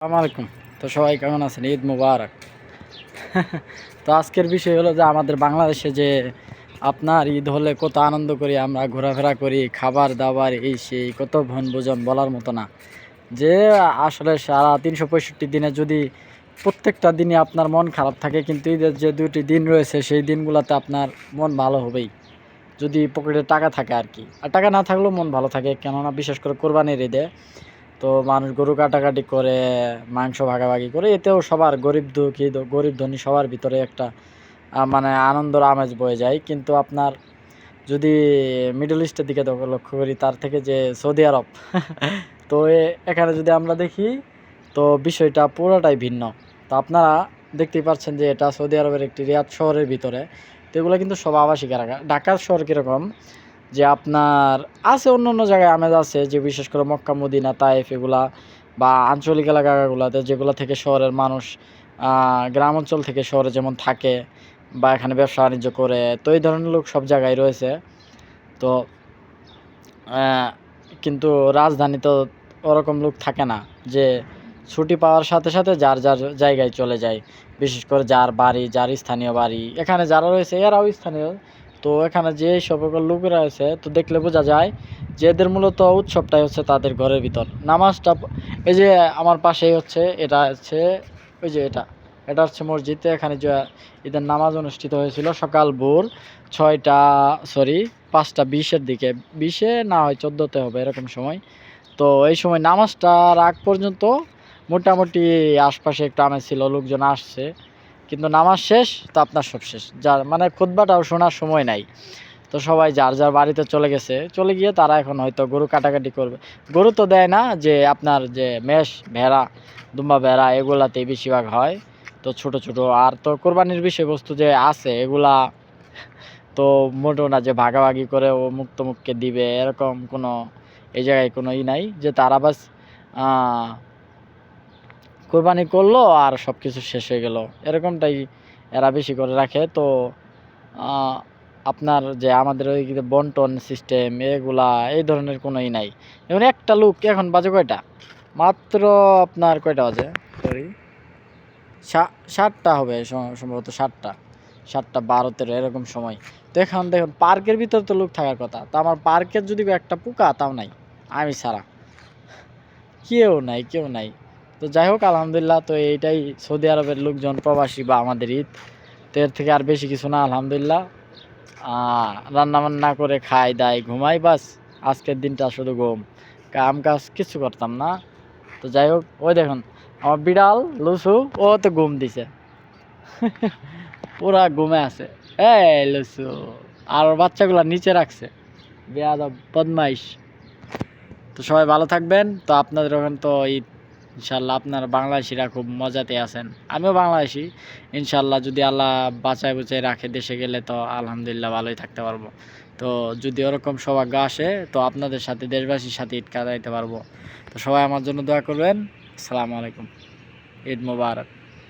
আসসালামু আলাইকুম। তো সবাই কেমন আছেন? ঈদ মুবারক। তো আজকের বিষয় হলো যে আমাদের বাংলাদেশে যে আপনার ঈদ হলে কত আনন্দ করি আমরা, ঘোরাফেরা করি, খাবার দাবার এই সেই কত বনভোজন বলার মতো না। যে আসলে সারা ৩৬৫ দিনে যদি প্রত্যেকটা দিনই আপনার মন খারাপ থাকে, কিন্তু ঈদের যে ২টি দিন রয়েছে সেই দিনগুলোতে আপনার মন ভালো হবেই। যদি পকেটে টাকা থাকে আরকি। আর টাকা না থাকলেও মন ভালো থাকে। কেননা বিশেষ করে কোরবানির ঈদে তো মানুষ গরু কাটাকাটি করে, মাংস ভাগাভাগি করে, এতেও সবার গরিব দুঃখী গরিব ধনী সবার ভিতরে একটা মানে আনন্দের আমেজ বয়ে যায়। কিন্তু আপনার যদি মিডল ইস্টের দিকে লক্ষ্য করি, তার থেকে যে সৌদি আরব তো এখানে যদি আমরা দেখি তো বিষয়টা পুরোটাই ভিন্ন। তো আপনারা দেখতেই পাচ্ছেন যে এটা সৌদি আরবের একটি রিয়াদ শহরের ভিতরে। তো এগুলো কিন্তু সব আবাসিক এলাকা। ঢাকা শহর কীরকম যে আপনার আছে, অন্য অন্য জায়গায় আমেজ আছে, যে বিশেষ করে মক্কা মদিনা তায়েফ এগুলা বা আঞ্চলিক এলাকাগুলোতে যেগুলো থেকে শহরের মানুষ গ্রাম অঞ্চল থেকে শহরে যেমন থাকে বা এখানে ব্যবসা বাণিজ্য করে, তো এই ধরনের লোক সব জায়গায় রয়েছে। তো কিন্তু রাজধানী তো ওরকম লোক থাকে না যে ছুটি পাওয়ার সাথে সাথে যার যার জায়গায় চলে যায়। বিশেষ করে যার বাড়ি, যার স্থানীয় বাড়ি, এখানে যারা রয়েছে এরাও স্থানীয়। তো এখানে যে সকল লোকেরা আছে তো দেখলে বোঝা যায় যে এদের মূলত উৎসবটাই হচ্ছে তাদের ঘরের ভিতর নামাজটা। এই যে আমার পাশেই হচ্ছে, এটা হচ্ছে ওই যে এটা হচ্ছে মসজিদ। এখানে যে ঈদের নামাজ অনুষ্ঠিত হয়েছিল সকাল ভোর 5টা 20-এর দিকে, 20-এ না হয় 14-তে হবে এরকম সময়। তো এই সময় নামাজটার আগ পর্যন্ত মোটামুটি আশপাশে একটু আমেজ ছিল, লোকজন আসছে। কিন্তু নামাজ শেষ তো আপনার সব শেষ, যার মানে খুতবাটাও শোনার সময় নাই। তো সবাই যার যার বাড়িতে চলে গেছে, চলে গিয়ে তারা এখন হয়তো গরু কাটাকাটি করবে। গরু তো দেয় না, যে আপনার যে মেষ ভেড়া, দুম্বা ভেড়া এগুলাতেই বেশিরভাগ হয়। তো ছোট ছোট আর তো কোরবানির বিষয়বস্তু যে আছে এগুলা তো মোটেও না যে ভাগাভাগি করে ও মুক্তমুখকে দিবে, এরকম কোনো এই জায়গায় কোনো নাই যে তারা বাস কোরবানি করলো আর সব কিছু শেষ হয়ে গেল, এরকমটাই এরা বেশি করে রাখে। তো আপনার যে আমাদের ওই বন্টন সিস্টেম এগুলা এই ধরনের কোনোই নাই। যেমন একটা লোক এখন বাজে কয়টা, মাত্র আপনার কয়টা বাজে, সরি 7টা হবে সম্ভবত, 7টা 12-13 এরকম সময়। তো এখন দেখুন পার্কের ভিতরে তো লোক থাকার কথা, তো আমার পার্কের যদি একটা পোকা তাও নাই, আমি ছাড়া কেউ নাই। তো যাই হোক আলহামদুলিল্লাহ। তো এইটাই সৌদি আরবের লোকজন, প্রবাসী বা আমাদের ঈদ। তো এর থেকে আর বেশি কিছু না, আলহামদুলিল্লাহ। রান্না বান্না করে খাই দাই ঘুমাই, বাস আজকের দিনটা শুধু ঘুম, কাম কাজ কিছু করতাম না। তো যাই হোক, ওই দেখুন আমার বিড়াল লুসু, ও তো ঘুম দিছে পুরা ঘুমে আছে। এই লুসু আর ওর বাচ্চাগুলা নিচে রাখছে, বেয়াদব বদমাইশ। তো সবাই ভালো থাকবেন। তো আপনাদের ওখানে তো ঈদ ইনশাল্লাহ আপনারা বাংলাদেশিরা খুব মজাতে আছেন, আমিও বাংলাদেশি। ইনশাল্লাহ যদি আল্লাহ বাঁচায় বুচায় রাখে দেশে গেলে তো আলহামদুলিল্লাহ ভালোই থাকতে পারবো। তো যদি ওরকম সৌভাগ্য আসে তো আপনাদের সাথে, দেশবাসীর সাথে ঈদ কাটাইতে পারবো। তো সবাই আমার জন্য দোয়া করবেন। আসসালামু আলাইকুম, ঈদ মোবারক।